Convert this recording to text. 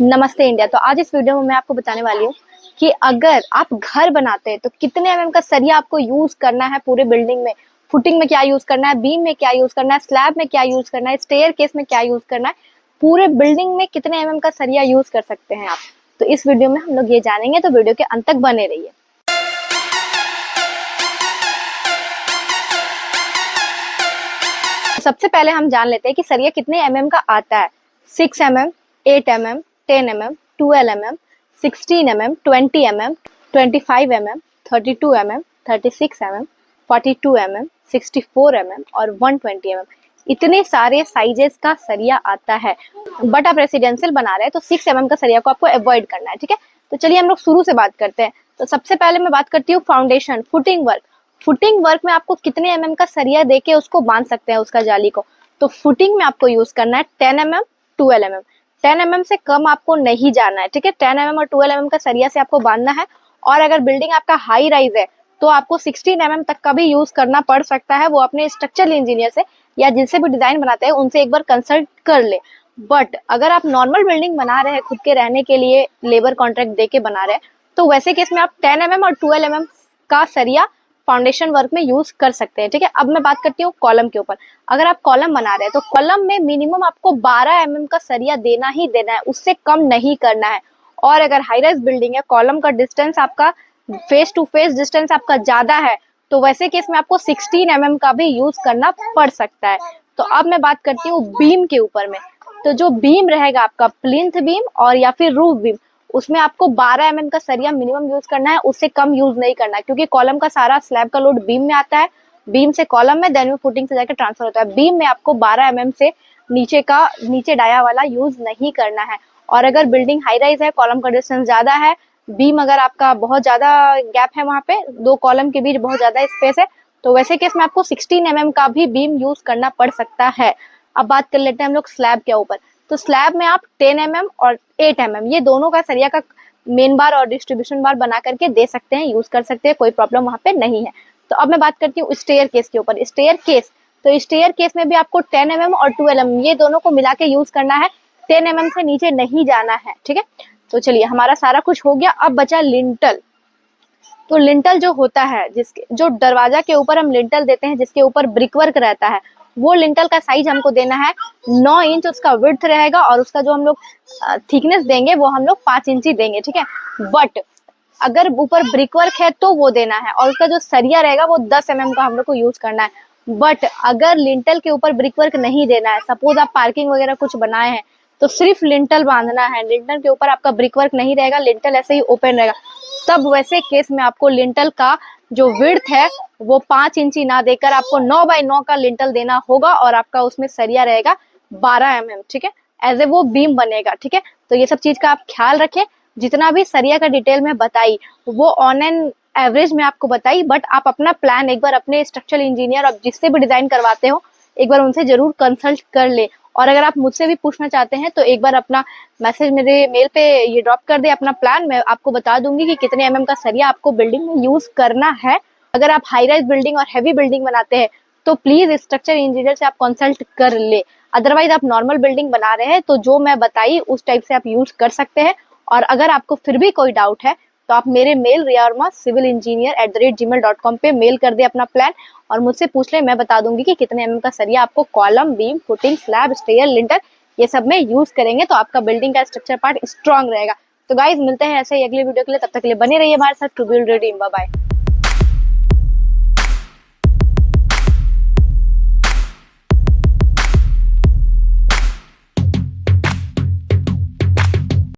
नमस्ते इंडिया। तो आज इस वीडियो में मैं आपको बताने वाली हूँ कि अगर आप घर बनाते हैं तो कितने एमएम का सरिया आपको यूज करना है पूरे बिल्डिंग में। फुटिंग में क्या यूज करना है, बीम में क्या यूज करना है, स्लैब में क्या यूज करना है, स्टेयर केस में क्या यूज करना है, पूरे बिल्डिंग में कितने एमएम का सरिया यूज कर सकते हैं आप। तो इस वीडियो में हम लोग ये जानेंगे, तो वीडियो के अंत तक बने रहिए। सबसे पहले हम जान लेते हैं कि सरिया कितने एमएम का आता है। 6 mm, 8 mm, 10 mm, 12 mm, 16 mm, 20 mm, 25 mm, 32 mm, 36 mm, 42 mm, 64 mm और 120 mm। इतने सारे साइजेस का सरिया आता है। बट आप रेसिडेंशियल बना रहे हैं तो 6 mm का सरिया को आपको अवॉइड करना है, ठीक है। तो चलिए हम लोग शुरू से बात करते हैं। तो सबसे पहले मैं बात करती हूँ foundation, footing work. Footing work में आपको कितने एमएम का सरिया देके उसको बांध सकते हैं उसका जाली को। तो फुटिंग में आपको यूज करना है 10 mm, 12 mm। 10 mm से कम आपको नहीं जाना है, ठीक है। 10 mm और 12 mm का सरिया से आपको बांधना है। और अगर बिल्डिंग आपका हाई राइज है तो आपको 16 mm तक का भी यूज करना पड़ सकता है। वो अपने स्ट्रक्चरल इंजीनियर से या जिनसे भी डिजाइन बनाते हैं उनसे एक बार कंसल्ट कर ले। बट अगर आप नॉर्मल बिल्डिंग बना रहे हैं खुद के रहने के लिए, लेबर कॉन्ट्रैक्ट दे के बना रहे हैं, तो वैसे केस में आप 10 mm और 12 mm का सरिया फाउंडेशन वर्क में यूज कर सकते हैं, ठीक है। अब मैं बात करती हूँ कॉलम के ऊपर। अगर आप कॉलम बना रहे हैं तो कॉलम में मिनिमम आपको 12 mm का सरिया देना ही देना है, उससे कम नहीं करना है। और अगर हाई राइज बिल्डिंग है, कॉलम का डिस्टेंस आपका फेस टू फेस डिस्टेंस आपका ज्यादा है, तो वैसे केस में आपको 16 mm का भी यूज करना पड़ सकता है। तो अब मैं बात करती हूँ बीम के ऊपर में। तो जो बीम रहेगा आपका प्लिंथ बीम और या फिर रूफ बीम, उसमें आपको 12 mm का सरिया मिनिमम यूज करना है, उससे कम यूज नहीं करना है। क्योंकि कॉलम का सारा स्लैब का लोड बीम में आता है, बीम से कॉलम में, देन में फुटिंग से जाकर ट्रांसफर होता है। बीम में आपको 12 mm से नीचे डाया वाला यूज नहीं करना है। और अगर बिल्डिंग हाई राइज है, कॉलम का डिस्टेंस ज्यादा है, बीम अगर आपका बहुत ज्यादा गैप है, वहां पे दो कॉलम के बीच बहुत ज्यादा स्पेस है, तो वैसे केस में आपको 16 mm का भी बीम यूज करना पड़ सकता है। अब बात कर लेते हैं हम लोग स्लैब के ऊपर। तो स्लैब में आप 10 mm और 8 mm ये दोनों का सरिया का मेन बार और डिस्ट्रीब्यूशन बार बना करके दे सकते हैं, यूज कर सकते हैं, कोई प्रॉब्लम वहां पे नहीं है। तो अब मैं बात करती हूँ स्टेयर केस के ऊपर। स्टेयर केस, तो स्टेयर केस में भी आपको 10 mm और 12 mm ये दोनों को मिला के यूज करना है, 10 mm से नीचे नहीं जाना है, ठीक है। तो चलिए हमारा सारा कुछ हो गया। अब बचा लिंटल। तो लिंटल जो होता है, जिसके जो दरवाजा के ऊपर हम लिंटल देते हैं, जिसके ऊपर ब्रिक वर्क रहता है, वो लिंटल का साइज हमको देना है 9 इंच उसका विड्थ रहेगा। और उसका जो हम लोग थिकनेस देंगे वो हम लोग 5 इंच ही देंगे, ठीक है। बट अगर ऊपर ब्रिक वर्क है तो वो देना है, और उसका जो सरिया रहेगा वो 10 mm का हम लोग को यूज करना है। बट अगर लिंटल के ऊपर ब्रिक वर्क नहीं देना है, सपोज आप पार्किंग वगैरह कुछ बनाए हैं, तो सिर्फ लिंटल बांधना है, लिंटल के ऊपर आपका ब्रिक वर्क नहीं रहेगा, लिंटल ऐसे ही ओपन रहेगा, तब वैसे केस में आपको लिंटल का जो विड्थ है वो 5 इंची ना देकर आपको 9 बाय 9 का लिंटल देना होगा। और आपका उसमें सरिया रहेगा 12 mm, ठीक है, एज ए वो बीम बनेगा, ठीक है। तो ये सब चीज का आप ख्याल रखें। जितना भी सरिया का डिटेल में बताई वो ऑन एन एवरेज में आपको बताई, बट आप अपना प्लान एक बार अपने स्ट्रक्चरल इंजीनियर और जिससे भी डिजाइन करवाते हो एक बार उनसे जरूर कंसल्ट कर ले। और अगर आप मुझसे भी पूछना चाहते हैं तो एक बार अपना मैसेज मेरे मेल पे ये ड्रॉप कर दे अपना प्लान, मैं आपको बता दूंगी कि कितने एमएम का सरिया आपको बिल्डिंग में यूज करना है। अगर आप हाई राइज बिल्डिंग और हैवी बिल्डिंग बनाते हैं तो प्लीज स्ट्रक्चर इंजीनियर से आप कंसल्ट कर ले। अदरवाइज आप नॉर्मल बिल्डिंग बना रहे हैं तो जो मैं बताई उस टाइप से आप यूज कर सकते हैं। और अगर आपको फिर भी कोई डाउट है तो आप मेरे मेल riyavarma@gmail.com पे मेल कर दे अपना प्लान और मुझसे पूछ ले, मैं बता दूंगी कि कितने एमएम का सरिया आपको column, beam, footing, slab, stair, lintel ये सब में यूज करेंगे तो आपका बिल्डिंग का स्ट्रक्चर पार्ट स्ट्रांग रहेगा। तो गाइज मिलते हैं ऐसे ही अगले वीडियो के लिए, तब तक के लिए बने रहिए हमारे साथ to build dream. Bye bye.